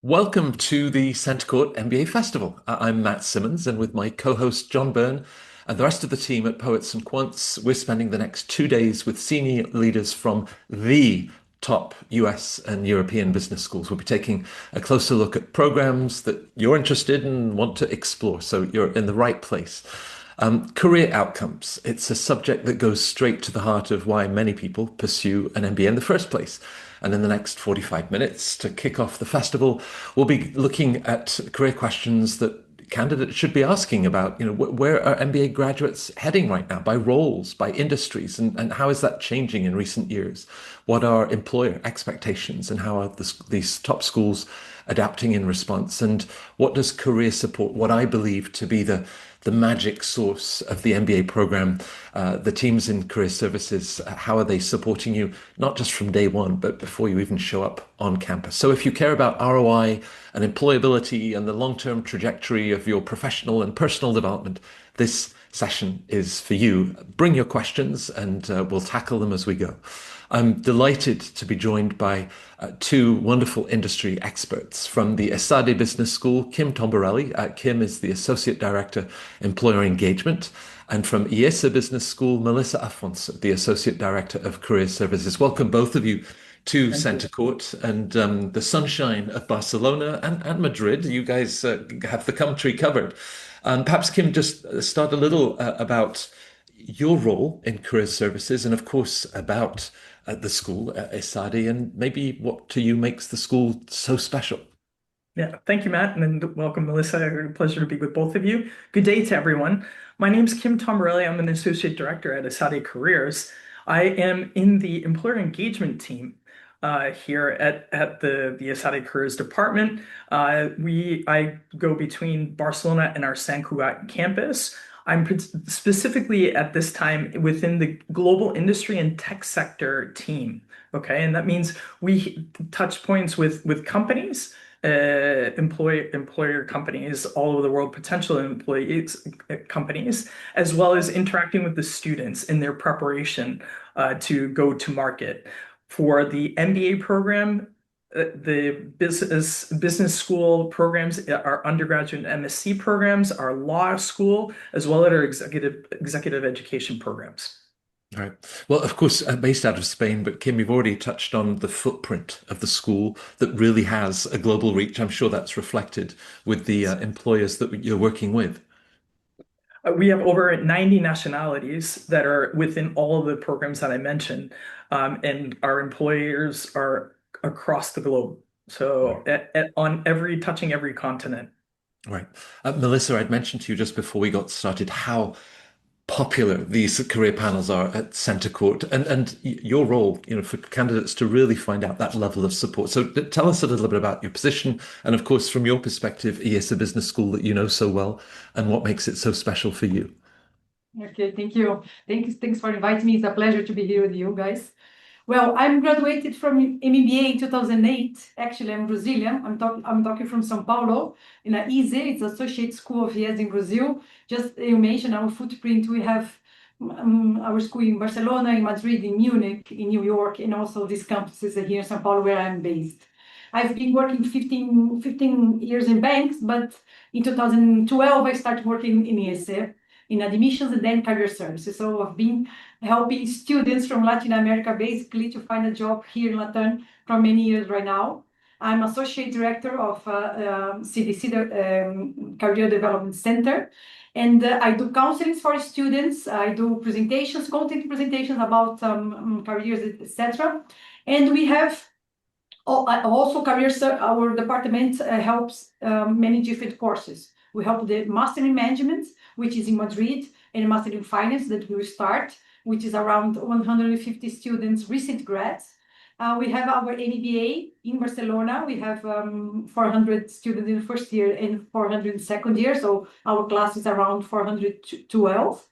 Welcome to the Centre Court MBA Festival. I'm Matt Simmons, and with my co-host John Byrne and the rest of the team at Poets and Quants, we're spending the next 2 days with senior leaders from the top US and European business schools. We'll be taking a closer look at programs that you're interested in and want to explore, so you're in the right place. Career outcomes. It's a subject that goes straight to the heart of why many people pursue an MBA in the first place. And in the next 45 minutes to kick off the festival, we'll be looking at career questions that candidates should be asking about, where are MBA graduates heading right now by roles, by industries, and how is that changing in recent years? What are employer expectations and how are these top schools adapting in response? And what does career support, what I believe to be the magic source of the MBA program, the teams in career services, how are they supporting you, not just from day one, but before you even show up on campus? So if you care about ROI and employability and the long-term trajectory of your professional and personal development, this session is for you. Bring your questions and we'll tackle them as we go. I'm delighted to be joined by two wonderful industry experts from the ESADE Business School, Kim Tomborelli. Kim is the Associate Director, Employer Engagement, and from IESE Business School, Melissa Afonso, the Associate Director of Career Services. Welcome both of you to Centre Court and the sunshine of Barcelona and Madrid. You guys have the country covered. Perhaps, Kim, just start a little about your role in career services and, of course, about the school, ESADE, and maybe what to you makes the school so special. Yeah, thank you, Matt, and welcome, Melissa. Pleasure to be with both of you. Good day to everyone. My name is Kim Tomborelli. I'm an Associate Director at ESADE Careers. I am in the Employer Engagement team here at the ESADE Careers Department. I go between Barcelona and our Sant Cugat campus. I'm specifically at this time within the global industry and tech sector team. Okay, and that means we touch points with companies, employer companies all over the world, potential employees companies, as well as interacting with the students in their preparation to go to market. For the MBA program, the business school programs, our undergraduate and MSc programs, our law school, as well as our executive education programs. All right. Well, of course, based out of Spain, but Kim, you've already touched on the footprint of the school that really has a global reach. I'm sure that's reflected with the employers that you're working with. We have over 90 nationalities that are within all of the programs that I mentioned, and our employers are across the globe. So touching every continent. Right. Melissa, I'd mentioned to you just before we got started how popular these career panels are at Centre Court and your role, for candidates to really find out that level of support. So tell us a little bit about your position and, of course, from your perspective, IESE Business School that you know so well and what makes it so special for you. Okay, thank you. Thanks for inviting me. It's a pleasure to be here with you guys. Well, I'm graduated from MBA in 2008. Actually, I'm Brazilian. I'm talking from São Paulo in a IESE. It's Associate School of IESE in Brazil. Just you mentioned our footprint. We have our school in Barcelona, in Madrid, in Munich, in New York, and also these campuses here in São Paulo where I'm based. I've been working 15 years in banks, but in 2012, I started working in IESE, in admissions and then career services. So I've been helping students from Latin America basically to find a job here in Latin for many years right now. I'm Associate Director of CDC, Career Development Center, and I do counseling for students. I do presentations, content presentations about careers, etc. And we have also our department helps many different courses. We help the Master in Management, which is in Madrid, and Master in Finance that we will start, which is around 150 students, recent grads. We have our MBA in Barcelona. We have 400 students in the first year and 400 in the second year. So our class is around 412.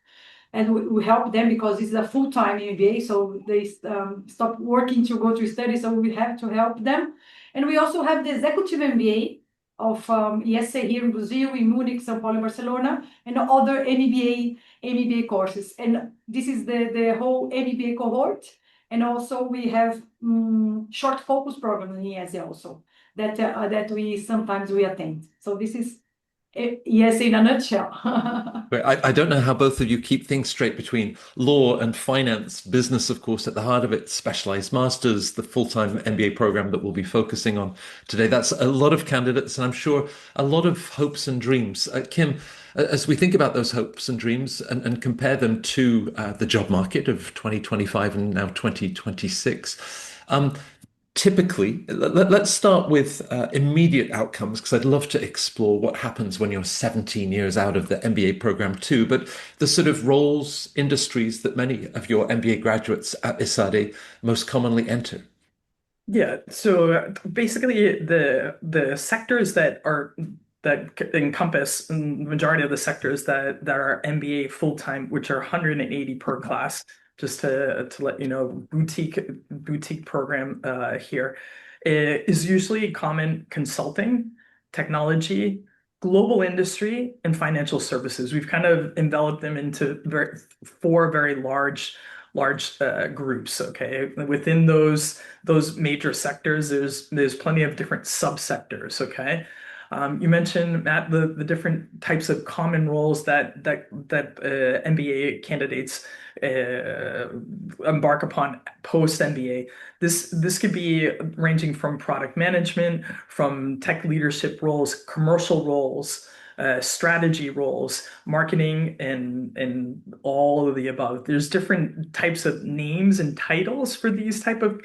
And we help them because it's a full-time MBA, so they stop working to go to study, so we have to help them. And we also have the Executive MBA of IESE here in Brazil, in Munich, São Paulo, Barcelona, and other MBA courses. And this is the whole MBA cohort. And also we have short focus programs in ESE also that we sometimes we attend. So this is ESE in a nutshell. But I don't know how both of you keep things straight between law and finance, business, of course, at the heart of it, specialized masters, the full-time MBA program that we'll be focusing on today. That's a lot of candidates, and I'm sure a lot of hopes and dreams. Kim, as we think about those hopes and dreams and compare them to the job market of 2025 and now 2026, typically, let's start with immediate outcomes, because I'd love to explore what happens when you're 17 years out of the MBA program too. But the sort of roles, industries that many of your MBA graduates at ESADE most commonly enter. Yeah, so basically the sectors that encompass the majority of the sectors that are MBA full-time, which are 180 per class, just to let you know, boutique program here, is usually common consulting, technology, global industry, and financial services. We've kind of enveloped them into four very large groups. Okay, within those major sectors, there's plenty of different subsectors. Okay. You mentioned, Matt, the different types of common roles that MBA candidates embark upon post MBA. This could be ranging from product management, from tech leadership roles, commercial roles, strategy roles, marketing, and all of the above. There's different types of names and titles for these type of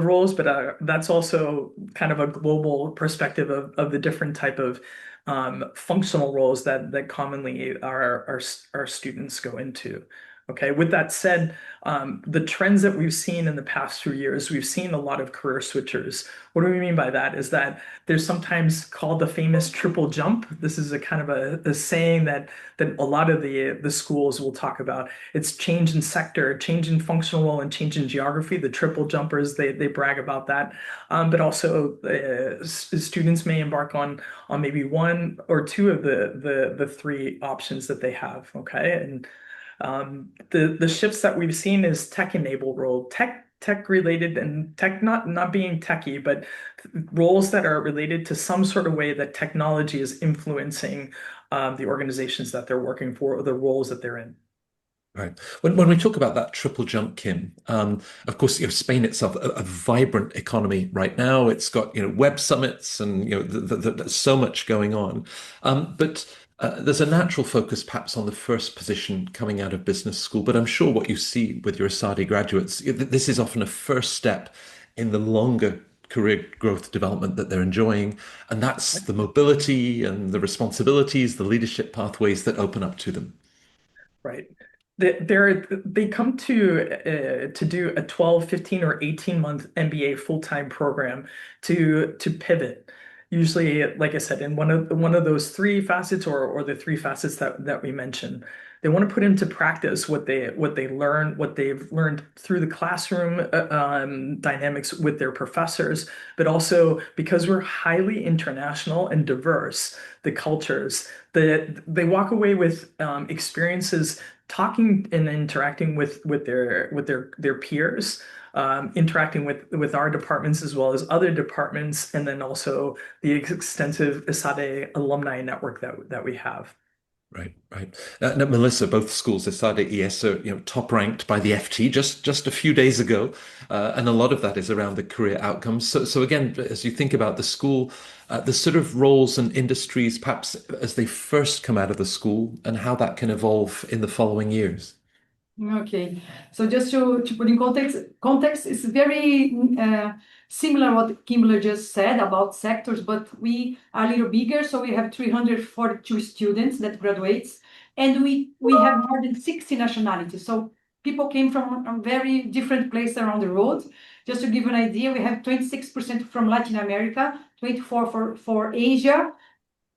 roles, but that's also kind of a global perspective of the different type of functional roles that commonly our students go into. Okay, with that said, the trends that we've seen in the past few years, we've seen a lot of career switchers. What do we mean by that? Is that there's sometimes called the famous triple jump. This is a kind of a saying that a lot of the schools will talk about. It's change in sector, change in functional role, and change in geography. The triple jumpers, they brag about that. But also students may embark on maybe one or two of the three options that they have. Okay, and the shifts that we've seen is tech-enabled role, tech related, and tech not being techie, but roles that are related to some sort of way that technology is influencing the organizations that they're working for or the roles that they're in. Right. When we talk about that triple jump, Kim, of course, Spain itself, a vibrant economy right now. It's got, web summits and, there's so much going on. But there's a natural focus perhaps on the first position coming out of business school. But I'm sure what you see with your ESADE graduates, this is often a first step in the longer career growth development that they're enjoying. And that's the mobility and the responsibilities, the leadership pathways that open up to them. Right. They come to do a 12, 15, or 18-month MBA full-time program to pivot. Usually, like I said, in one of those three facets or the three facets that we mentioned. They want to put into practice what they've learned through the classroom dynamics with their professors, but also because we're highly international and diverse, the cultures, they walk away with experiences talking and interacting with their peers, interacting with our departments as well as other departments, and then also the extensive ESADE alumni network that we have. Right, right. Now, Melissa, both schools, ESADE, ESE, are top ranked by the FT just a few days ago, and a lot of that is around the career outcomes. So again, as you think about the school, the sort of roles and industries, perhaps as they first come out of the school, and how that can evolve in the following years. Okay, so just to put in context is very similar what Kimberly just said about sectors, but we are a little bigger, so we have 342 students that graduates, and we have more than 60 nationalities. So people came from a very different place around the world. Just to give you an idea, we have 26% from Latin America, 24 for Asia,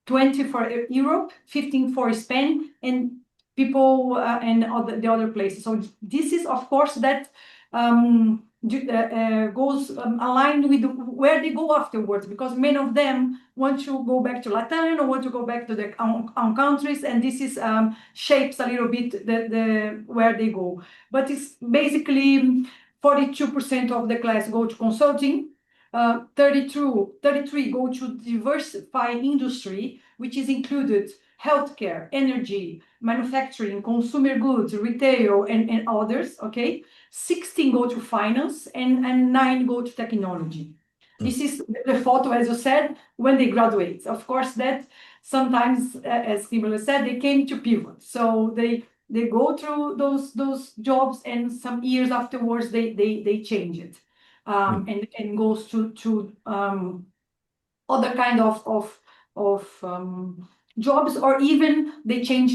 20 for Europe, 15 for Spain, and people and the other places. So this is, of course, that goes aligned with where they go afterwards, because many of them want to go back to Latin or want to go back to their own countries, and this is shapes a little bit the where they go. But it's basically 42% of the class go to consulting, 33 go to diversify industry, which is included healthcare, energy, manufacturing, consumer goods, retail, and others, okay? 16 go to finance, and 9 go to technology. This is the photo, as you said, when they graduate. Of course, that sometimes, as Kimberly said, they came to pivot. So they go through those jobs, and some years afterwards they change it, and goes to other kind of jobs, or even they change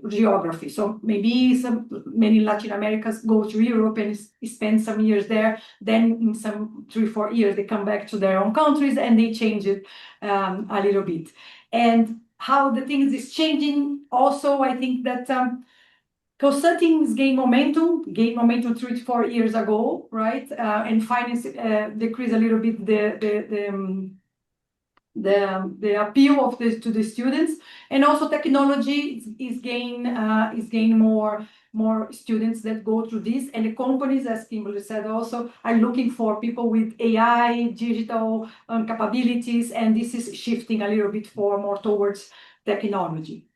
geography. So maybe many Latin Americans go to Europe and spend some years there. Then in some 3-4 years they come back to their own countries and they change it a little bit. And how the things is changing also, I think that consulting gained momentum 3-4 years ago, right? And finance decreased a little bit the appeal to the students, and also technology is gain more students that go through this, and the companies, as Kimberly said, also are looking for people with AI, digital capabilities, and this is shifting a little bit more towards technology.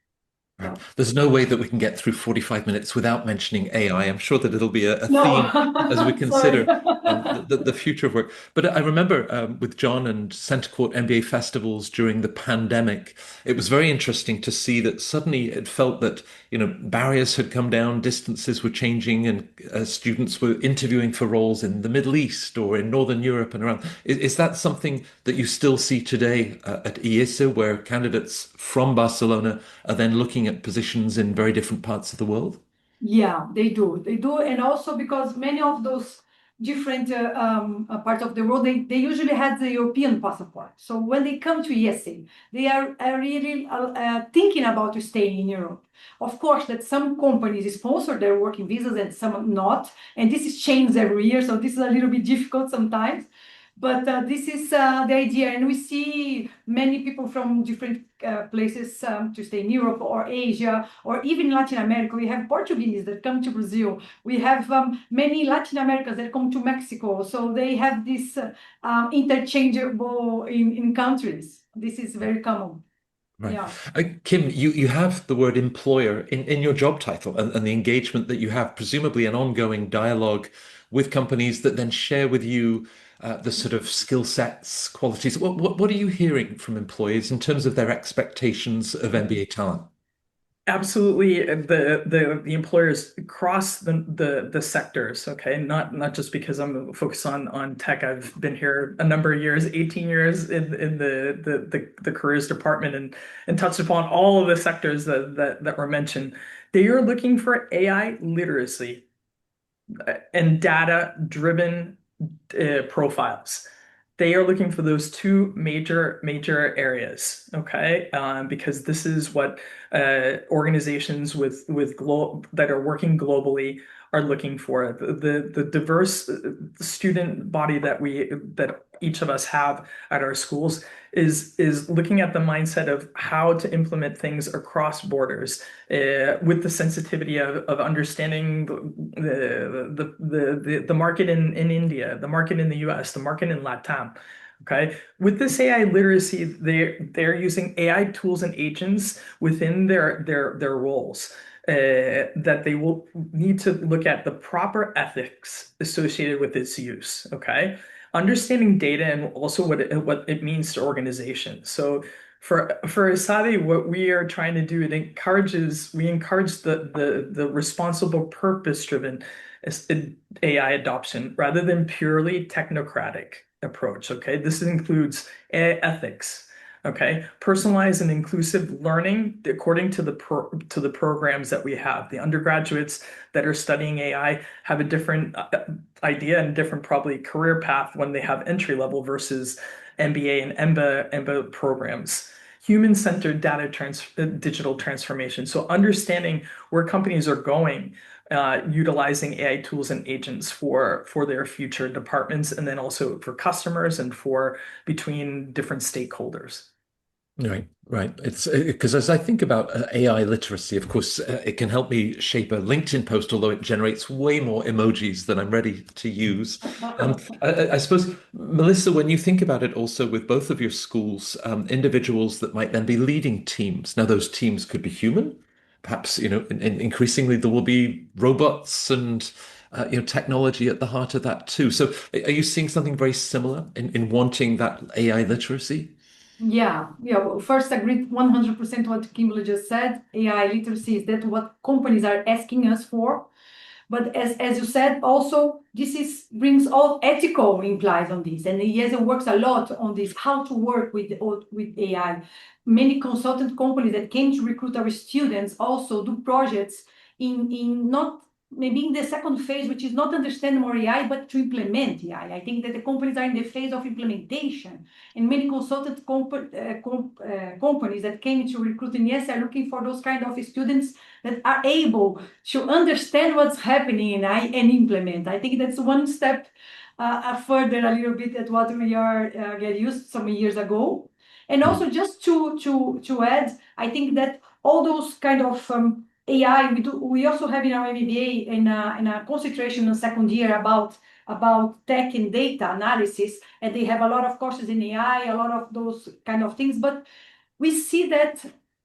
Right. There's no way that we can get through 45 minutes without mentioning AI. I'm sure that it'll be a No. theme as we consider Sorry. the future of work. But I remember with John and Centre Court MBA festivals during the pandemic, it was very interesting to see that suddenly it felt that, barriers had come down, distances were changing, and students were interviewing for roles in the Middle East or in Northern Europe and around. Is that something that you still see today at IESE, where candidates from Barcelona are then looking at positions in very different parts of the world? Yeah, they do. They do. And also because many of those different parts of the world, they usually have the European passport. So when they come to ESA, they are really thinking about staying in Europe. Of course, that some companies sponsor their working visas and some not. And this is changed every year. So this is a little bit difficult sometimes. But this is the idea, and we see many people from different places to stay in Europe or Asia or even Latin America. We have Portuguese that come to Brazil. We have many Latin Americans that come to Mexico. So they have this interchangeable in countries. This is very common. Right. Yeah. Kim, you have the word employer in your job title, and the engagement that you have, presumably an ongoing dialogue with companies that then share with you the sort of skill sets, qualities. What are you hearing from employees in terms of their expectations of MBA talent? Absolutely, the employers across the sectors, okay, not just because I'm focused on tech. I've been here a number of years, 18 years in the careers department, and touched upon all of the sectors that were mentioned. They are looking for AI literacy and data-driven profiles. They are looking for those two major areas, okay? Because this is what organizations that are working globally are looking for. The diverse student body that each of us have at our schools is looking at the mindset of how to implement things across borders, with the sensitivity of understanding the market in India, the market in the US, the market in Latam. Okay, with this AI literacy, they're using AI tools and agents within their roles. That they will need to look at the proper ethics associated with its use. Okay, understanding data and also what it means to organizations. So for ESADE, what we are trying to do, we encourage the responsible, purpose-driven AI adoption rather than purely technocratic approach. Okay, this includes ethics. Okay, personalized and inclusive learning according to the programs that we have. The undergraduates that are studying AI have a different idea and different probably career path when they have entry level versus MBA and MBA programs. Human-centered digital transformation. So understanding where companies are going, utilizing AI tools and agents for their future departments, and then also for customers and for between different stakeholders. Right, right. It's because as I think about AI literacy, of course, it can help me shape a LinkedIn post, although it generates way more emojis than I'm ready to use. I suppose, Melissa, when you think about it also with both of your schools, individuals that might then be leading teams. Now, those teams could be human. Perhaps, increasingly there will be robots and technology at the heart of that too. So are you seeing something very similar in wanting that AI literacy? Yeah. Well, first, agree 100% what Kimberly just said. AI literacy is that what companies are asking us for. But as you said, also this is brings all ethical implies on this, and ESADE works a lot on this, how to work with AI. Many consultant companies that came to recruit our students also do projects in not maybe in the second phase, which is not understand more AI, but to implement AI. I think that the companies are in the phase of implementation, and many companies that came to recruit in ESADE are looking for those kind of students that are able to understand what's happening in AI and implement. I think that's one step further a little bit at what we are get used some years ago. And also just to add, I think that all those kind of AI we also have in our MBA in a concentration in second year about tech and data analysis, and they have a lot of courses in AI, a lot of those kind of things, but we see that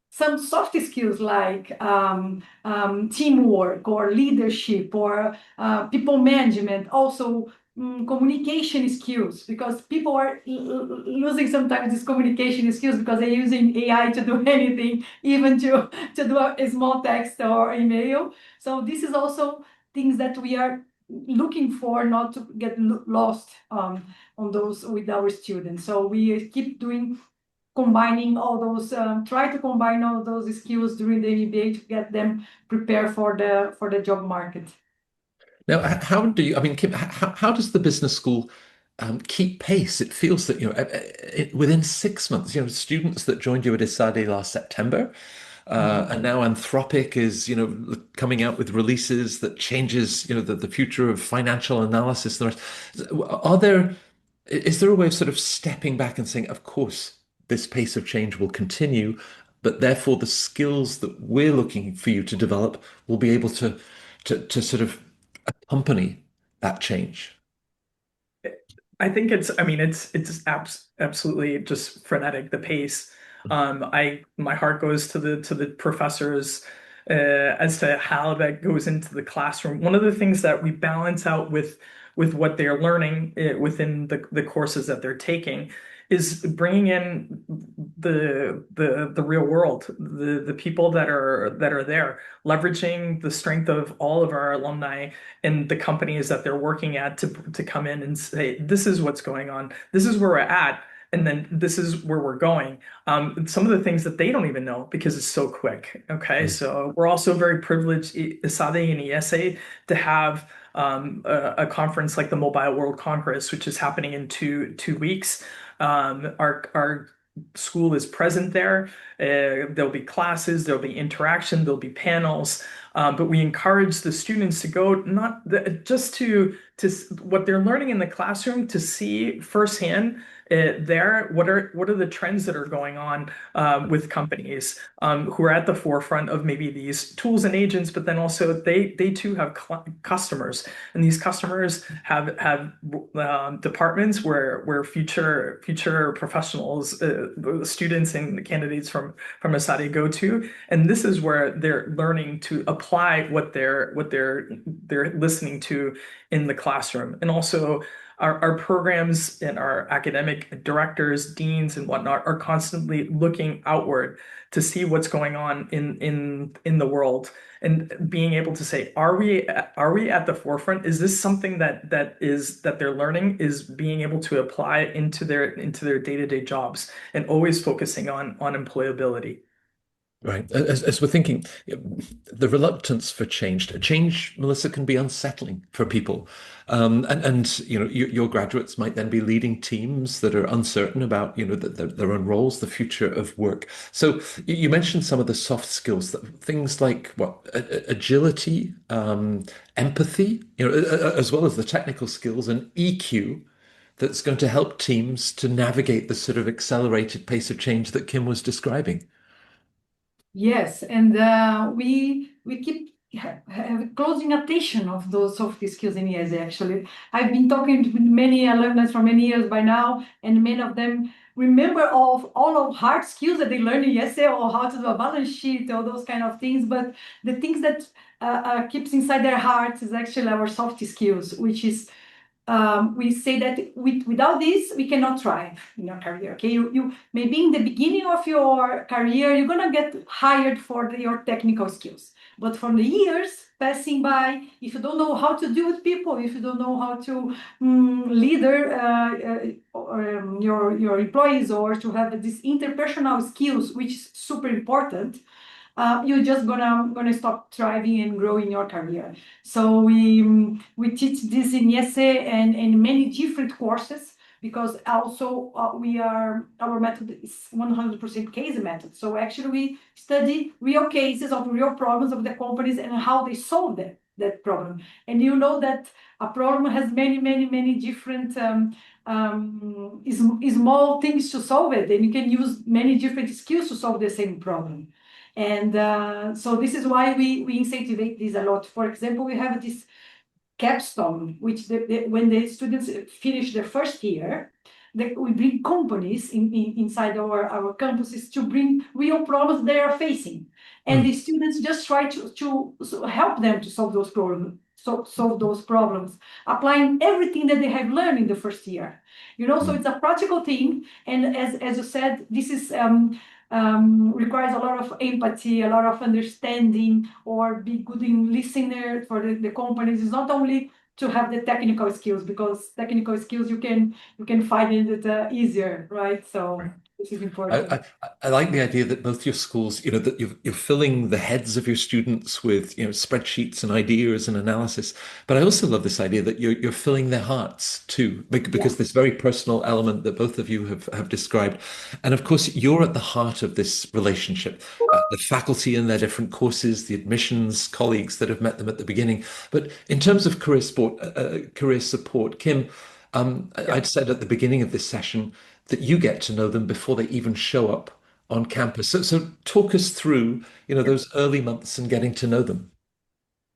some soft skills like teamwork or leadership or people management, also communication skills, because people are losing sometimes these communication skills because they're using AI to do anything, even to do a small text or email. So this is also things that we are looking for, not to get lost on those with our students. So we keep doing combining all those, try to combine all those skills during the MBA to get them prepared for the job market. Now, how do you, I mean, Kim, how does the business school keep pace? It feels that, within 6 months, students that joined you at IESADE last September, and now Anthropic is, coming out with releases that changes, the future of financial analysis and the rest. Is there a way of sort of stepping back and saying, of course, this pace of change will continue, but therefore the skills that we're looking for you to develop will be able to sort of accompany that change? I think I mean, it's absolutely just frenetic, the pace. My heart goes to the professors as to how that goes into the classroom. One of the things that we balance out with what they're learning within the courses that they're taking is bringing in the real world, the people that are there, leveraging the strength of all of our alumni and the companies that they're working at to come in and say, this is what's going on, this is where we're at, and then this is where we're going. Some of the things that they don't even know because it's so quick. Okay, so we're also very privileged, ESADE and ESA, to have a conference like the Mobile World Congress, which is happening in two weeks. Our school is present there. There'll be classes, there'll be interaction, there'll be panels. But we encourage the students to go not just to what they're learning in the classroom, to see firsthand there what are the trends that are going on with companies who are at the forefront of maybe these tools and agents, but then also they too have customers, and these customers have departments where future professionals, students and candidates from ESADE go to, and this is where they're learning to apply what they're listening to in the classroom. And also our programs and our academic directors, deans, and whatnot are constantly looking outward to see what's going on in the world, and being able to say, are we at the forefront? Is this something that they're learning is being able to apply into their day-to-day jobs, and always focusing on employability. Right. As we're thinking, the reluctance for change, Melissa, can be unsettling for people. And your graduates might then be leading teams that are uncertain about, their own roles, the future of work. So you mentioned some of the soft skills, things like agility, empathy, as well as the technical skills and EQ that's going to help teams to navigate the sort of accelerated pace of change that Kim was describing. Yes, and we keep have closing attention of those soft skills in ESE. Actually, I've been talking to many alumni for many years by now, and many of them remember of all of hard skills that they learned in ESE, or how to do a balance sheet, or those kind of things. But the things that keeps inside their hearts is actually our soft skills, which is we say that without this, we cannot thrive in our career. Okay, you maybe in the beginning of your career, you're gonna get hired for your technical skills, but from the years passing by, if you don't know how to deal with people, if you don't know how to lead your employees, or to have these interpersonal skills, which is super important, you're just gonna stop thriving and grow in your career. So we teach this in ESE and in many different courses, because also our method is 100% case method. So actually we study real cases of real problems of the companies and how they solve that problem. And you know that a problem has many different small things to solve it, and you can use many different skills to solve the same problem. And so this is why we incentivize this a lot. For example, we have this capstone, which when the students finish their first year, we bring companies inside our campuses to bring real problems they are facing. And the students just try to help them to solve those problems. Solve those problems, applying everything that they have learned in the first year. So it's a practical thing. And as you said, this is requires a lot of empathy, a lot of understanding, or be good in listener for the companies. It's not only to have the technical skills, because technical skills you can find it easier, right? So this is important. I like the idea that both your schools, that you're filling the heads of your students with, spreadsheets and ideas and analysis. But I also love this idea that you're filling their hearts too, because this very personal element that both of you have described. And of course, you're at the heart of this relationship. The faculty in their different courses, the admissions colleagues that have met them at the beginning. But in terms of career support, Kim, I'd said at the beginning of this session that you get to know them before they even show up on campus. So talk us through, those early months and getting to know them.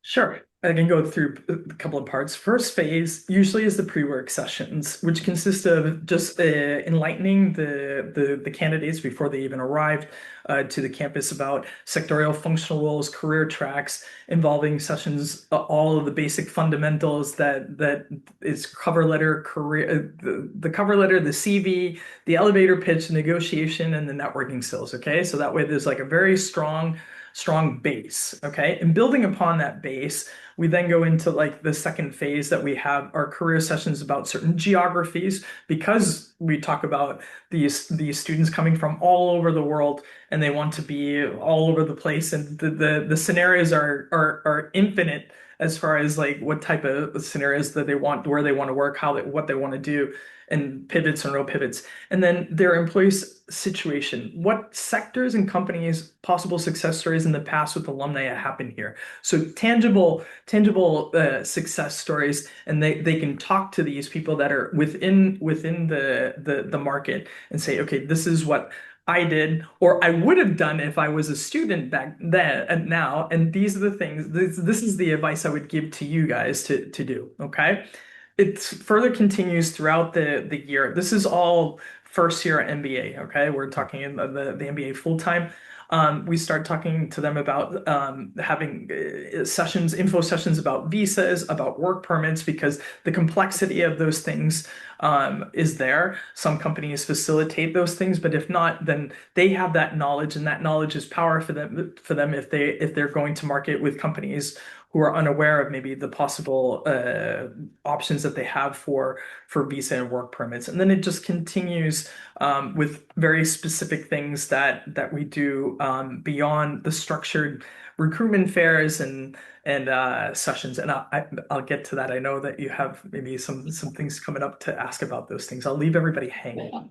Sure. I can go through a couple of parts. First phase usually is the pre-work sessions, which consist of just enlightening the candidates before they even arrived to the campus about sectorial functional roles, career tracks, involving sessions, all of the basic fundamentals that is cover letter, career, the cover letter, the CV, the elevator pitch, negotiation, and the networking skills. Okay, so that way there's like a very strong base. Okay, and building upon that base, we then go into like the second phase that we have our career sessions about certain geographies, because we talk about these students coming from all over the world and they want to be all over the place, and the scenarios are infinite as far as like what type of scenarios that they want, where they want to work, what they want to do, and pivots or no pivots. And then their employees situation, what sectors and companies, possible success stories in the past with alumni that happened here. So tangible success stories, and they can talk to these people that are within the market and say, okay, this is what I did, or I would have done if I was a student back then and now, and these are the things, this is the advice I would give to you guys to do, okay? It further continues throughout the year. This is all first year MBA, okay? We're talking in the MBA full-time. We start talking to them about having info sessions about visas, about work permits, because the complexity of those things is there. Some companies facilitate those things, but if not, then they have that knowledge, and that knowledge is power for them if they're going to market with companies who are unaware of maybe the possible options that they have for visa and work permits. And then it just continues with very specific things that we do beyond the structured recruitment fairs and sessions. And I'll get to that. I know that you have maybe some things coming up to ask about those things. I'll leave everybody hanging.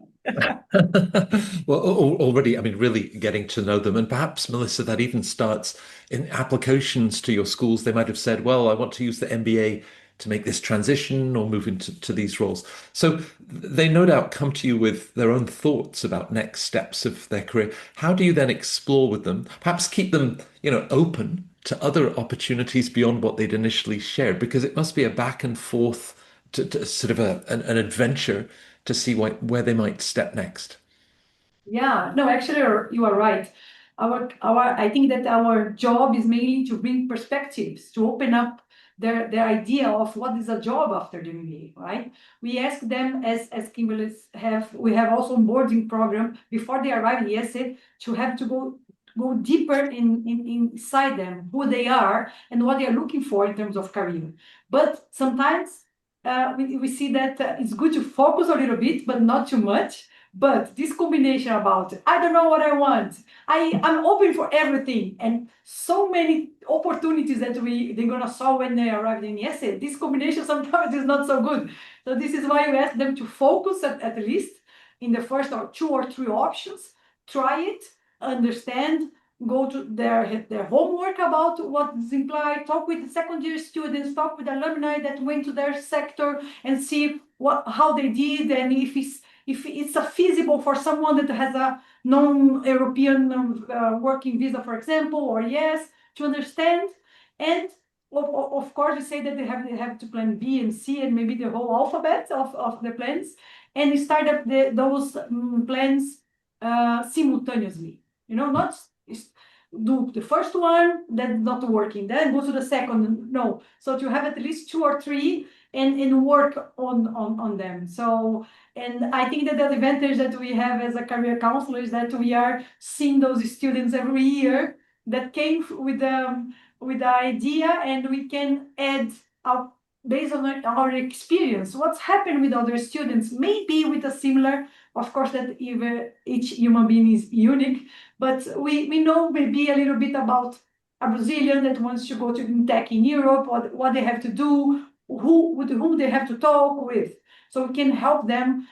Well, already, I mean, really getting to know them. And perhaps, Melissa, that even starts in applications to your schools. They might have said, well, I want to use the MBA to make this transition or move into these roles. So they no doubt come to you with their own thoughts about next steps of their career. How do you then explore with them, perhaps keep them, open to other opportunities beyond what they'd initially shared? Because it must be a back and forth to sort of an adventure to see where they might step next. Yeah, no, actually, you are right. I think that our job is mainly to bring perspectives, to open up their idea of what is a job after the MBA, right? We ask them, as Kimberly we have also onboarding program before they arrive in ESADE to have to go deeper inside them, who they are and what they are looking for in terms of career. But sometimes we see that it's good to focus a little bit, but not too much. But this combination about I don't know what I want, I'm open for everything, and so many opportunities that they're gonna saw when they arrive in ESE. This combination sometimes is not so good. So this is why we ask them to focus at least in the first or two or three options, try it, understand, go to their homework about what is implied, talk with the second year students, talk with alumni that went to their sector and see how they did, and if it's feasible for someone that has a non-European working visa, for example, or yes, to understand. And of course, we say that they have to plan B and C and maybe the whole alphabet of the plans, and start up those plans simultaneously. Not do the first one that's not working, then go to the second. No, so to have at least two or three and work on them. So, and I think that the advantage that we have as a career counselor is that we are seeing those students every year that came with the idea, and we can add up based on our experience what's happened with other students, maybe with a similar, of course, that each human being is unique, but we know maybe a little bit about a Brazilian that wants to go to tech in Europe, what they have to do, with whom they have to talk with. So we can help them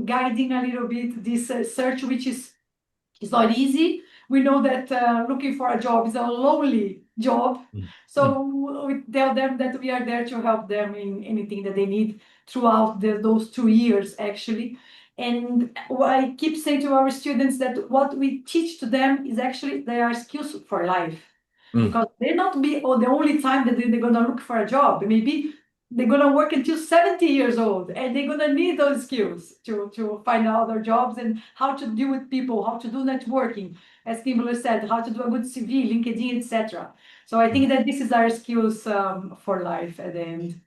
guiding a little bit this search, which is not easy. We know that looking for a job is a lonely job. So we tell them that we are there to help them in anything that they need throughout those 2 years, actually. And I keep saying to our students that what we teach to them is actually they are skills for life. Because they're not the only time that they're going to look for a job. Maybe they're going to work until 70 years old, and they're going to need those skills to find out other jobs and how to deal with people, how to do networking, as Kimberly said, how to do a good CV, LinkedIn, etc. So I think that this is our skills for life at the end.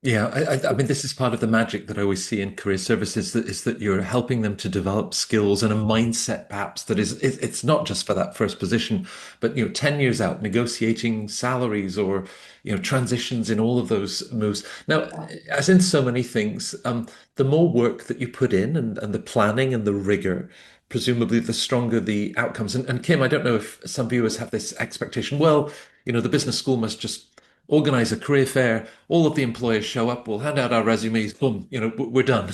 Yeah, I mean, this is part of the magic that I always see in career services is that you're helping them to develop skills and a mindset, perhaps that it's not just for that first position, but 10 years out, negotiating salaries or transitions in all of those moves. Now, as in so many things, the more work that you put in and the planning and the rigor, presumably the stronger the outcomes. And Kim, I don't know if some viewers have this expectation. Well, the business school must just organize a career fair. All of the employers show up. We'll hand out our resumes. Boom, we're done.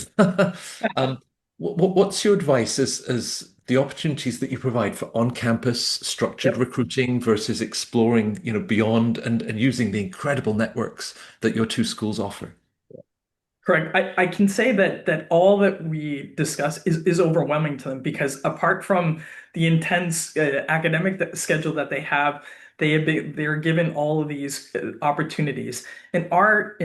What's your advice as the opportunities that you provide for on-campus structured recruiting versus exploring, beyond and using the incredible networks that your two schools offer? Correct. I can say that all that we discuss is overwhelming to them, because apart from the intense academic schedule that they have, they're given all of these opportunities. In our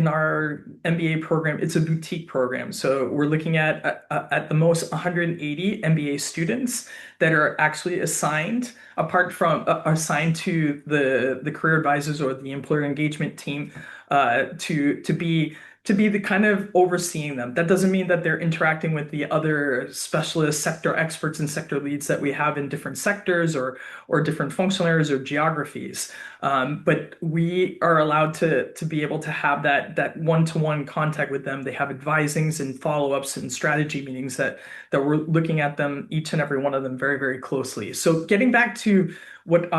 MBA program, it's a boutique program, so we're looking at the most 180 MBA students that are actually assigned, apart from assigned to the career advisors or the employer engagement team, to be the kind of overseeing them. That doesn't mean that they're interacting with the other specialist sector experts and sector leads that we have in different sectors or different functional areas or geographies. But we are allowed to be able to have that one-to-one contact with them. They have advisings and follow-ups and strategy meetings that we're looking at them, each and every one of them, very, very closely. So getting back to what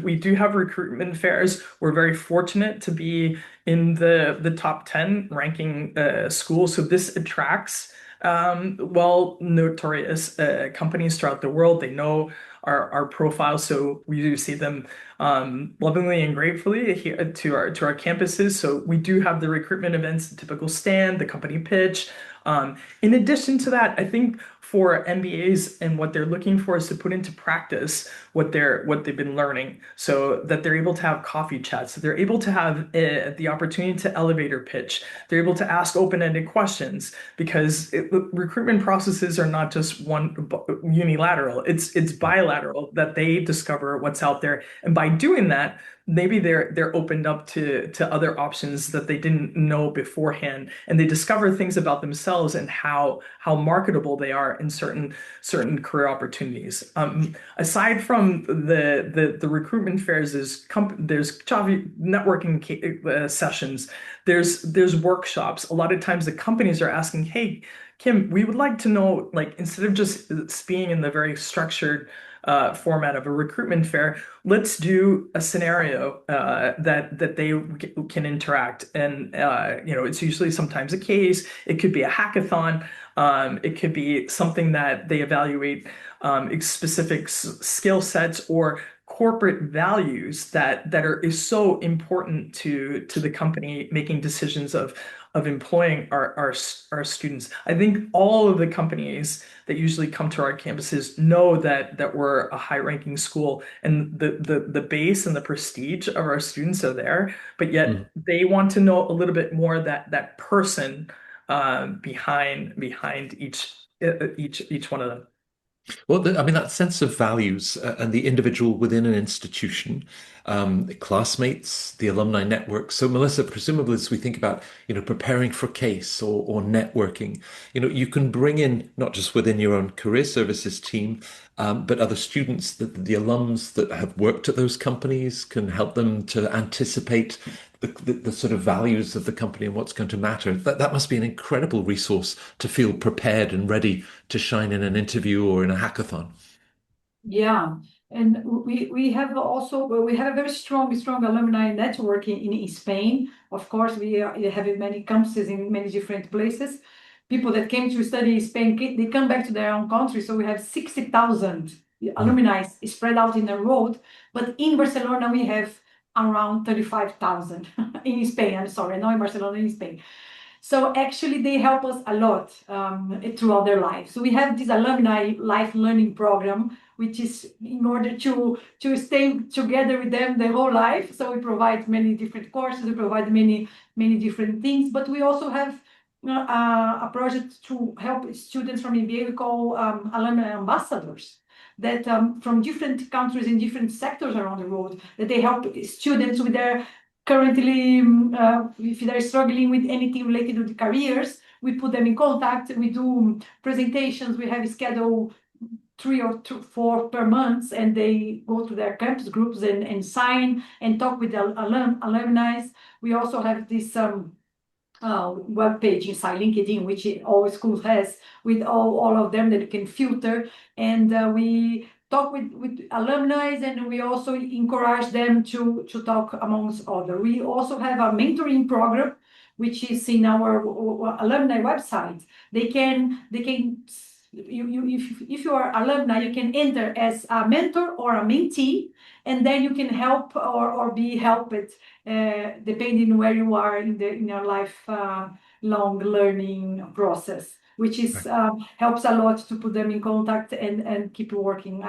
we do have recruitment fairs. We're very fortunate to be in the top 10 ranking schools. So this attracts Well, notorious companies throughout the world. They know our profile, so we do see them lovingly and gratefully here to our campuses. So we do have the recruitment events, the typical stand, the company pitch. In addition to that, I think for MBAs and what they're looking for is to put into practice what they've been learning, so that they're able to have coffee chats, so they're able to have the opportunity to elevator pitch, they're able to ask open-ended questions, because recruitment processes are not just one unilateral. It's bilateral, that they discover what's out there, and by doing that, maybe they're opened up to other options that they didn't know beforehand, and they discover things about themselves and how marketable they are in certain career opportunities. Aside from the recruitment fairs, there's coffee networking sessions, there's workshops. A lot of times the companies are asking, hey, Kim, we would like to know, like, instead of just being in the very structured format of a recruitment fair, let's do a scenario that they can interact. And it's usually sometimes a case. It could be a hackathon. It could be something that they evaluate specific skill sets or corporate values that is so important to the company making decisions of employing our students. I think all of the companies that usually come to our campuses know that we're a high-ranking school, and the base and the prestige of our students are there, but yet they want to know a little bit more that person behind each one of them. Well, I mean, that sense of values and the individual within an institution, classmates, the alumni network. So, Melissa, presumably, as we think about, preparing for case or networking, you can bring in not just within your own career services team, but other students, the alums that have worked at those companies can help them to anticipate the sort of values of the company and what's going to matter. That must be an incredible resource to feel prepared and ready to shine in an interview or in a hackathon. Yeah, and we have a very strong alumni network in Spain. Of course, we have many campuses in many different places. People that came to study in Spain, they come back to their own country. So we have 60,000 alumni spread out in the road. But in Barcelona, we have around 35,000 in Spain. I'm sorry, not in Barcelona, in Spain. So actually, they help us a lot throughout their life. So we have this alumni life learning program, which is in order to stay together with them the whole life. So we provide many different courses, we provide many different things, but we also have a project to help students from MBA. We call alumni ambassadors, that from different countries in different sectors around the world, that they help students with their currently, if they're struggling with anything related to the careers, we put them in contact. We do presentations. We have a schedule 3 or 4 per month, and they go to their campus groups and sign and talk with the alumni. We also have this web page inside LinkedIn, which all schools has, with all of them that you can filter. And we talk with alumni, and we also encourage them to talk amongst others. We also have a mentoring program, which is in our alumni website. If you are alumni, you can enter as a mentor or a mentee, and then you can help or be helped, depending where you are in your life long learning process, which is helps a lot to put them in contact and keep working.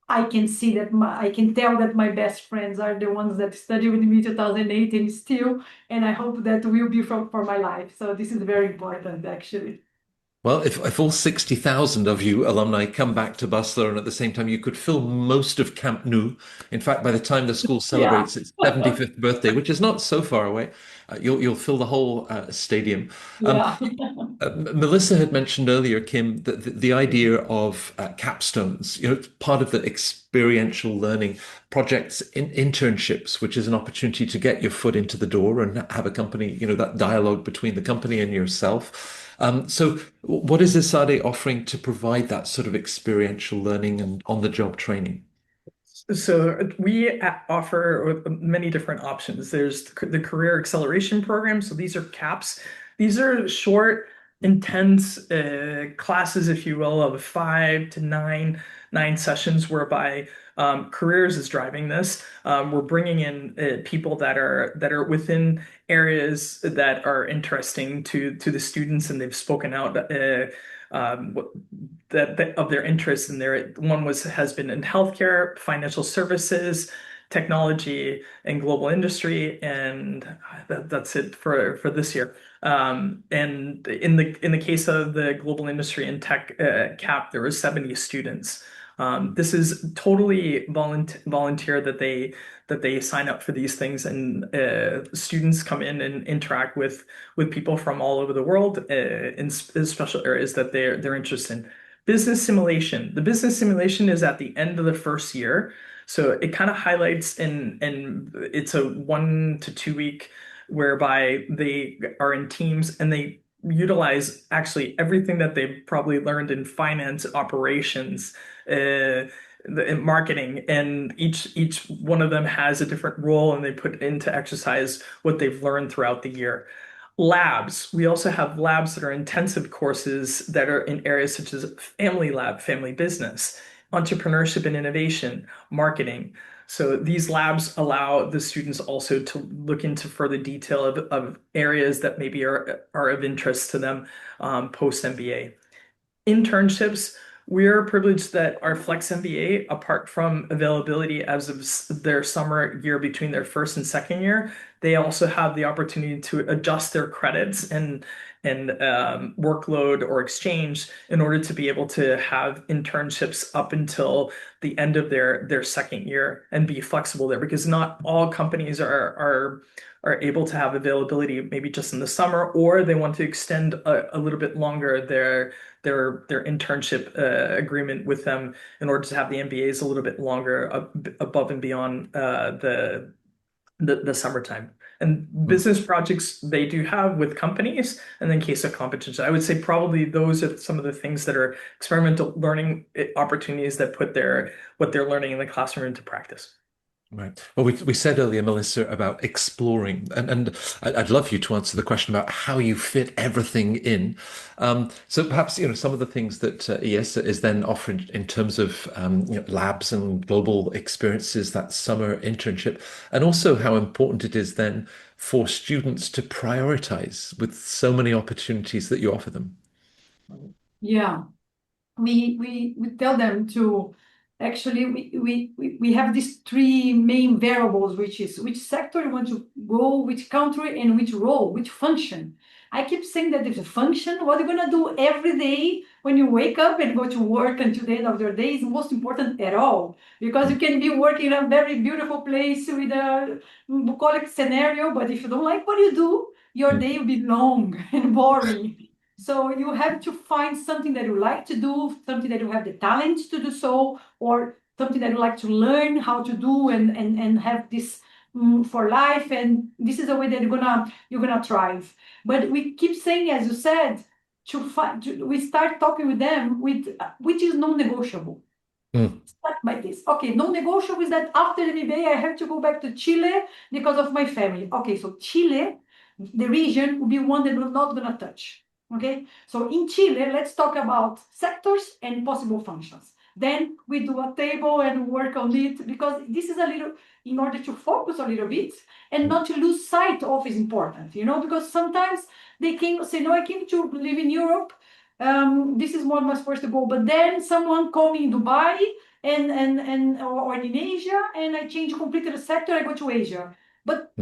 I can see that I can tell that my best friends are the ones that studied with me 2008 and still, and I hope that will be for my life. So this is very important, actually. Well, if all 60,000 of you alumni come back to Barcelona at the same time, you could fill most of Camp Nou. In fact, by the time the school Yeah. celebrates its 75th birthday, which is not so far away, you'll fill the whole stadium. Um, Yeah. Melissa had mentioned earlier, Kim, that the idea of capstones, part of the experiential learning projects, internships, which is an opportunity to get your foot into the door and have a company, that dialogue between the company and yourself. So what is ESADE offering to provide that sort of experiential learning and on-the-job training? So we offer many different options. There's the Career Acceleration Program. So these are CAPS. These are short intense classes, if you will, of 5 to 9 sessions, whereby careers is driving this. We're bringing in people that are within areas that are interesting to the students, and they've spoken out that of their interests. And one has been in healthcare, financial services, technology, and global industry, and that's it for this year. And in the case of the global industry and tech CAP, there was 70 students. This is totally volunteer that they sign up for these things, and students come in and interact with people from all over the world in special areas that they're interested in. Business simulation. The business simulation is at the end of the first year, so it kind of highlights, and it's a 1 to 2 week whereby they are in teams and they utilize actually everything that they've probably learned in finance, operations, in marketing, and each one of them has a different role, and they put into exercise what they've learned throughout the year. Labs. We also have labs that are intensive courses that are in areas such as family lab, family business, entrepreneurship and innovation, marketing. So these labs allow the students also to look into further detail of areas that maybe are of interest to them post MBA. Internships. We're privileged that our Flex MBA, apart from availability as of their summer year between their first and second year, they also have the opportunity to adjust their credits and workload or exchange in order to be able to have internships up until the end of their second year and be flexible there, because not all companies are able to have availability maybe just in the summer, or they want to extend a little bit longer their internship agreement with them in order to have the MBAs a little bit longer above and beyond the summertime. And business projects they do have with companies, and then case of competition. I would say probably those are some of the things that are experimental learning opportunities that put what they're learning in the classroom into practice. Right. Well, we said earlier, Melissa, about exploring, and I'd love you to answer the question about how you fit everything in. So perhaps, some of the things that ESA is then offering in terms of labs and global experiences, that summer internship, and also how important it is then for students to prioritize with so many opportunities that you offer them. Yeah, we tell them to actually we have these three main variables, which is which sector you want to go, which country, and which role, which function. I keep saying that there's a function. What you're gonna do every day when you wake up and go to work until the end of your day is most important at all, because you can be working in a very beautiful place with a bucolic scenario, but if you don't like what you do, your day will be long and boring. So you have to find something that you like to do, something that you have the talent to do so, or something that you like to learn how to do and have this for life. And this is a way that you're gonna thrive. But we keep saying, as you said, we start talking with them with which is non-negotiable. Start by this. Okay, non-negotiable is that after the MBA I have to go back to Chile because of my family. Okay, so Chile, the region, will be one that we're not gonna touch. Okay, so in Chile, let's talk about sectors and possible functions. Then we do a table and work on it, because this is a little, in order to focus a little bit and not to lose sight of is important, because sometimes they can say, no, I came to live in Europe. This is what I'm supposed to go, but then someone called me in Dubai or in Asia, and I change completely the sector, I go to Asia. But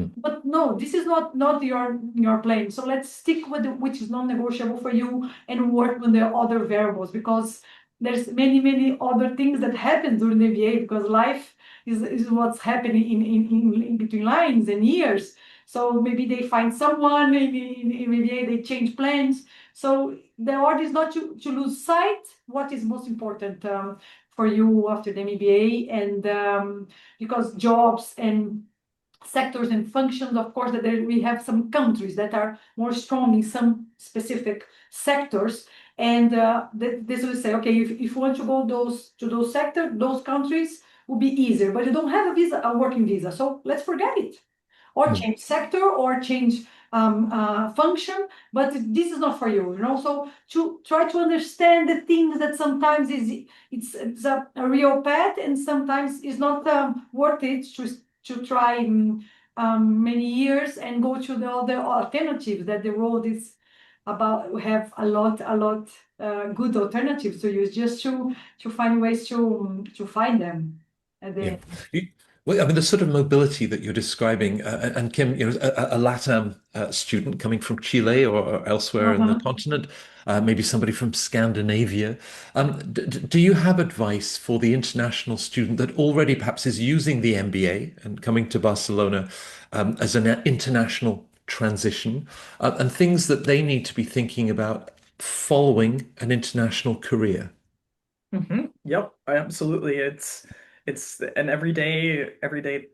no, this is not your plan. So let's stick with which is non-negotiable for you and work on the other variables, because there's many other things that happen during the MBA, because life is what's happening in between lines and years. So maybe they find someone, maybe in MBA they change plans. So the order is not to lose sight what is most important for you after the MBA, and because jobs and sectors and functions, of course, that we have some countries that are more strong in some specific sectors, and this will say, okay, if you want to go to those sectors, those countries will be easier, but you don't have a working visa, so let's forget it, or change sector, or change function, but this is not for you, you know. So to try to understand the things that sometimes it's a real path, and sometimes it's not worth it to try many years and go to the other alternatives that the road is about. We have a lot good alternatives to use, just to find ways to find them. And Yeah. then, Well, I mean, the sort of mobility that you're describing, and Kim, a LATAM student coming from Chile or elsewhere in the continent, maybe somebody from Scandinavia. Do you have advice for the international student that already perhaps is using the MBA and coming to Barcelona as an international transition, and things that they need to be thinking about following an international career? Yep, absolutely. It's an everyday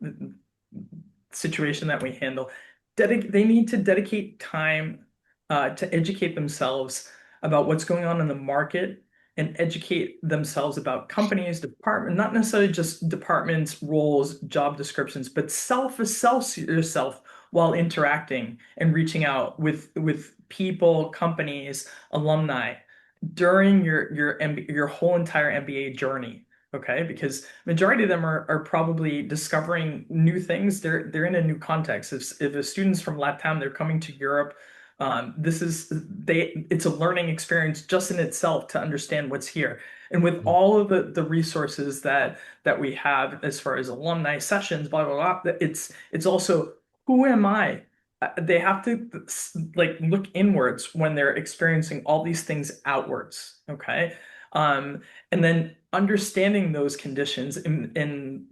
situation that we handle. They need to dedicate time to educate themselves about what's going on in the market and educate themselves about companies, department, not necessarily just departments, roles, job descriptions, but assess yourself while interacting and reaching out with people, companies, alumni during your whole entire MBA journey. Okay, because majority of them are probably discovering new things. They're in a new context. If a student's from LATAM, they're coming to Europe. It's a learning experience just in itself to understand what's here. And with all of the resources that we have as far as alumni sessions, blah blah blah, it's also, who am I? They have to like look inwards when they're experiencing all these things outwards. Okay. And then understanding those conditions and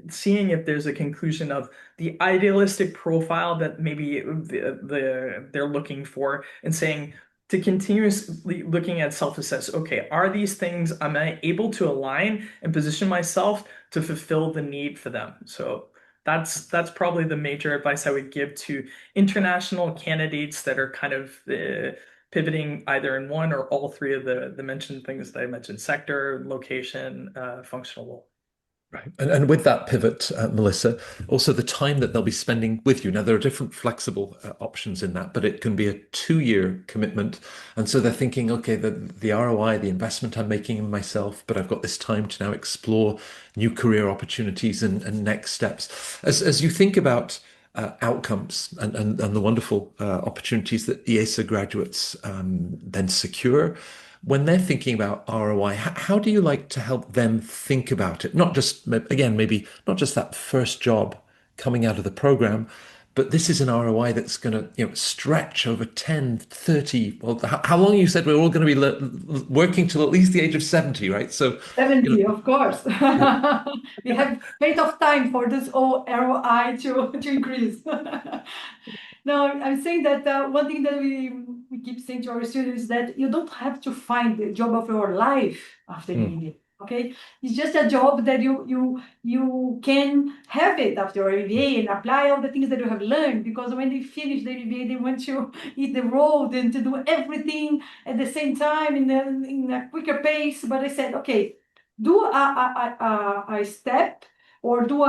seeing if there's a conclusion of the idealistic profile that maybe they're looking for, and saying, to continuously looking at self-assess, okay, are these things, am I able to align and position myself to fulfill the need for them? So that's probably the major advice I would give to international candidates that are kind of pivoting either in one or all three of the mentioned things that I mentioned: sector, location, functional role. Right. And with that pivot, Melissa, also the time that they'll be spending with you. Now, there are different flexible options in that, but it can be a 2-year commitment. And so they're thinking, okay, the ROI, the investment I'm making in myself, but I've got this time to now explore new career opportunities and next steps. As you think about outcomes and the wonderful opportunities that ESA graduates then secure, when they're thinking about ROI, how do you like to help them think about it? Not just, again, maybe not just that first job coming out of the program, but this is an ROI that's going to, stretch over 10, 30. Well, how long you said we're all going to be working till at least the age of 70, right? So, 70, of course. yeah. We have plenty of time for this old ROI to increase. No, I'm saying that one thing that we keep saying to our students is that you don't have to find the job of your life after MBA. Okay, it's just a job that you can have it after your MBA and apply all the things that you have learned. Because when they finish the MBA, they want to hit the road and to do everything at the same time in a quicker pace. But I said, okay, do a step, or do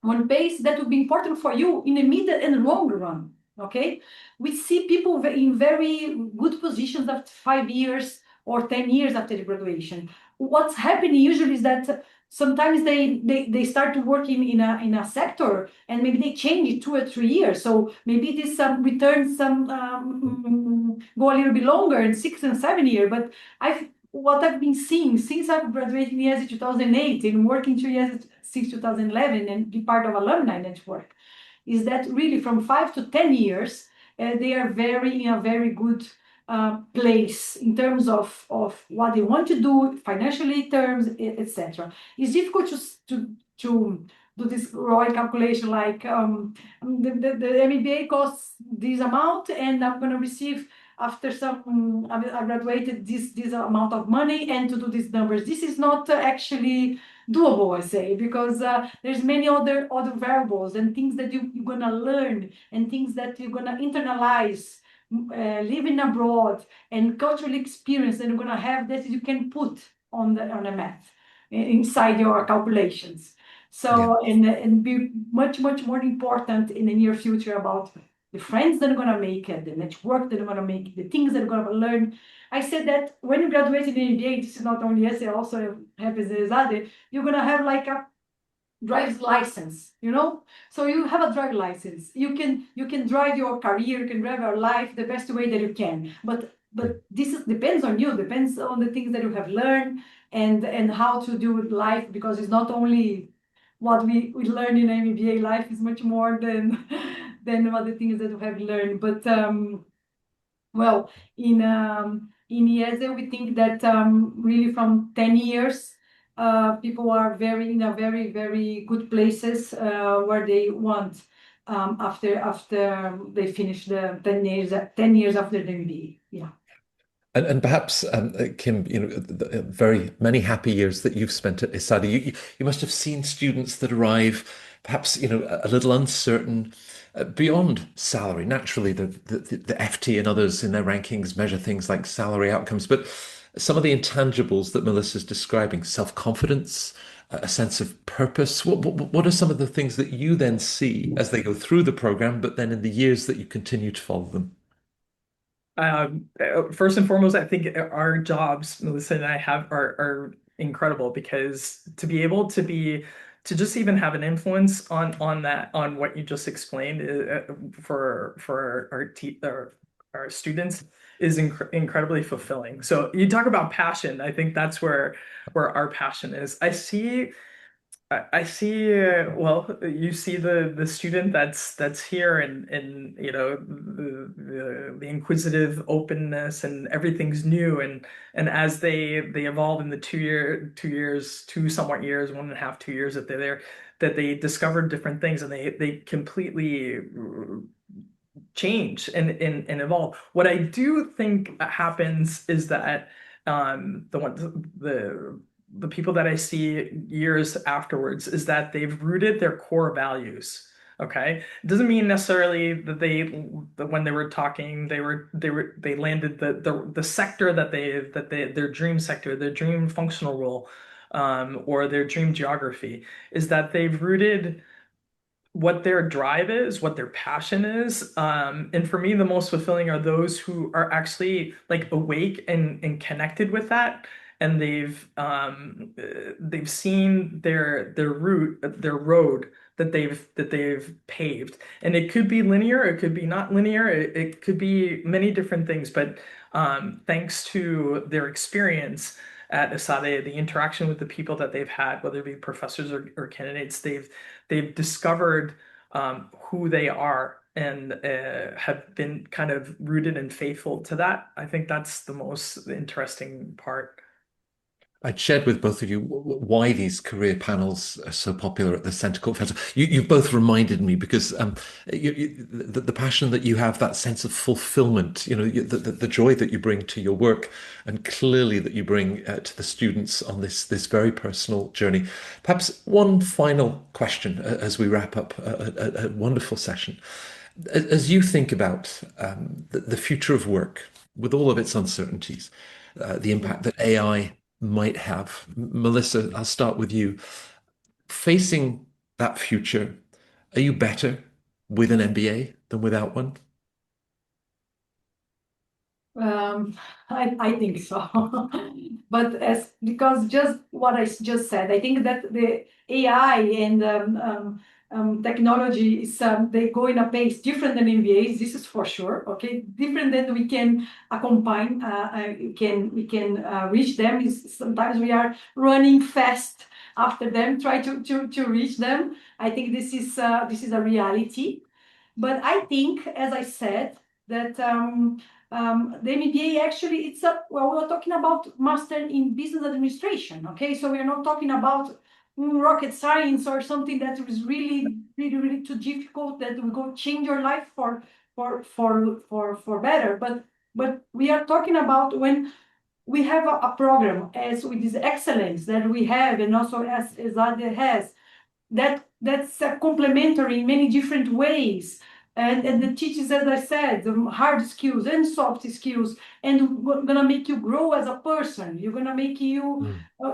one pace that will be important for you in the middle and long run. Okay, we see people in very good positions after 5 years or 10 years after the graduation. What's happening usually is that sometimes they start to work in a sector, and maybe they change it 2 or 3 years. So maybe this returns go a little bit longer, in 6 and 7 years. But what I've been seeing since I've graduated in ESADE 2008 and working to ESADE since 2011 and be part of alumni network, is that really from 5 to 10 years, they are in a very good place in terms of what they want to do, financially terms, etc. It's difficult to do this ROI calculation, like the MBA costs this amount, and I'm going to receive after I graduated this amount of money, and to do these numbers. This is not actually doable, I say, because there's many other variables and things that you're gonna learn, and things that you're gonna internalize, living abroad, and cultural experience that you're gonna have, that you can put on the math inside your calculations. So, and be much, much more important in the near future about the friends that are going to make it, the network that are going to make, the things that are going to learn. I said that when you graduate in MBA, this is not only ESE, also happens in ESADE, you're going to have like a driver's license, you know? So you have a driver's license. You can drive your career, you can drive your life the best way that you can. But depends on you, depends on the things that you have learned and how to do with life, because it's not only what we learn in MBA. Life is much more than than what the things that we have learned. But well, in IESE, we think that really from 10 years, people are in a very, very good places where they want after they finish the 10 years after the MBA. Yeah. And perhaps, Kim, very many happy years that you've spent at ESADE. You must have seen students that arrive, perhaps, a little uncertain beyond salary. Naturally, the FT and others in their rankings measure things like salary outcomes, but some of the intangibles that Melissa's describing, self-confidence, a sense of purpose. What are some of the things that you then see as they go through the program, but then in the years that you continue to follow them? First and foremost, I think our jobs, Melissa and I have, are incredible, because to be able to just even have an influence on what you just explained for our students is incredibly fulfilling. So you talk about passion. I think that's where our passion is. I see, well, you see the student that's here, and the inquisitive openness, and everything's new, and as they evolve in the 2 years, two somewhat years, 1.5, 2 years that they're there, that they discover different things, and they completely change and evolve. What I do think happens is that the people that I see years afterwards is that they've rooted their core values. Okay, it doesn't mean necessarily that that when they were talking, they landed the sector their dream sector, their dream functional role, or their dream geography, is that they've rooted what their drive is, what their passion is. And for me, the most fulfilling are those who are actually like awake and connected with that. And they've seen their route, their road that they've paved. And it could be linear, it could be not linear, it could be many different things. But thanks to their experience at ESADE, the interaction with the people that they've had, whether it be professors or candidates, they've discovered who they are, and have been kind of rooted and faithful to that. I think that's the most interesting part. I'd shared with both of you why these career panels are so popular at the Centre Court Festival. You've both reminded me, because the passion that you have, that sense of fulfillment, the joy that you bring to your work, and clearly that you bring to the students on this very personal journey. Perhaps one final question as we wrap up a wonderful session. As you think about the future of work, with all of its uncertainties, the impact that AI might have. Melissa, I'll start with you. Facing that future, are you better with an MBA than without one? I think so. But because just what I just said, I think that the AI and technology is they go in a pace different than MBAs. This is for sure. Okay, different than we can combine. We can reach them. Sometimes we are running fast after them, try to reach them. I think this is a reality. But I think, as I said, that the MBA actually we're talking about master in business administration. Okay, so we're not talking about rocket science or something that is really, really, really too difficult that will go change your life for better. But we are talking about when we have a program as with this excellence that we have, and also as ESADE has, that's complementary in many different ways. and it teaches, as I said, hard skills and soft skills, and gonna make you grow as a person. You're gonna make you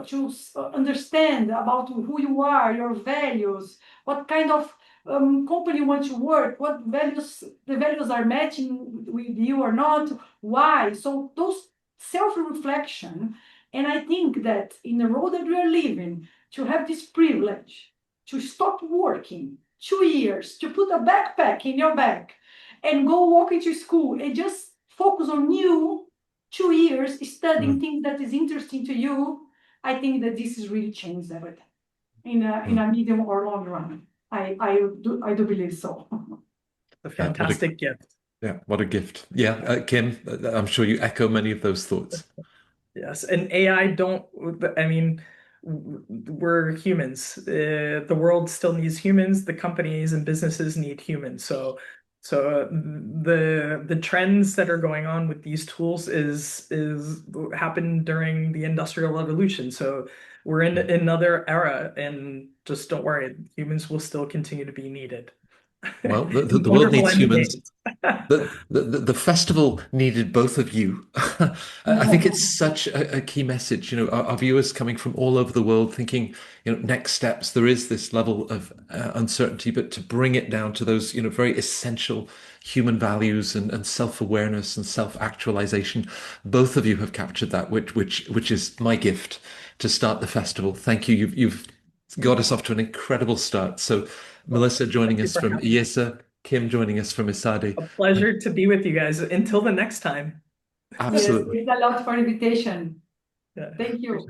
to understand about who you are, your values, what kind of company you want to work, what values the values are matching with you or not, why. So those self-reflection, and I think that in the role that we are living, to have this privilege to stop working 2 years, to put a backpack in your back and go walk into school and just focus on you, 2 years studying things that is interesting to you, I think that this has really changed everything in a medium or long run. I do believe so. A fantastic gift. Yeah, what a gift. Yeah, Kim, I'm sure you echo many of those thoughts. Yes, and AI don't, I mean, we're humans. The world still needs humans. The companies and businesses need humans. So the trends that are going on with these tools is happened during the Industrial Revolution. So we're in another era, and just don't worry, humans will still continue to be needed. Well, the world Wonderful needs humans. MBAs. The festival needed both of you. I think it's such a key message. You know, our viewers coming from all over the world thinking, you know, next steps. There is this level of uncertainty, but to bring it down to those, you know, very essential human values and self-awareness and self-actualization, both of you have captured that, which is my gift to start the festival. Thank you. You've got us off to an incredible start. So, Melissa joining us from IESE, Kim joining us from ESADE. A pleasure to be with you guys. Until the next time. Absolutely. Yes, thanks a lot for invitation. Yeah. Thank you.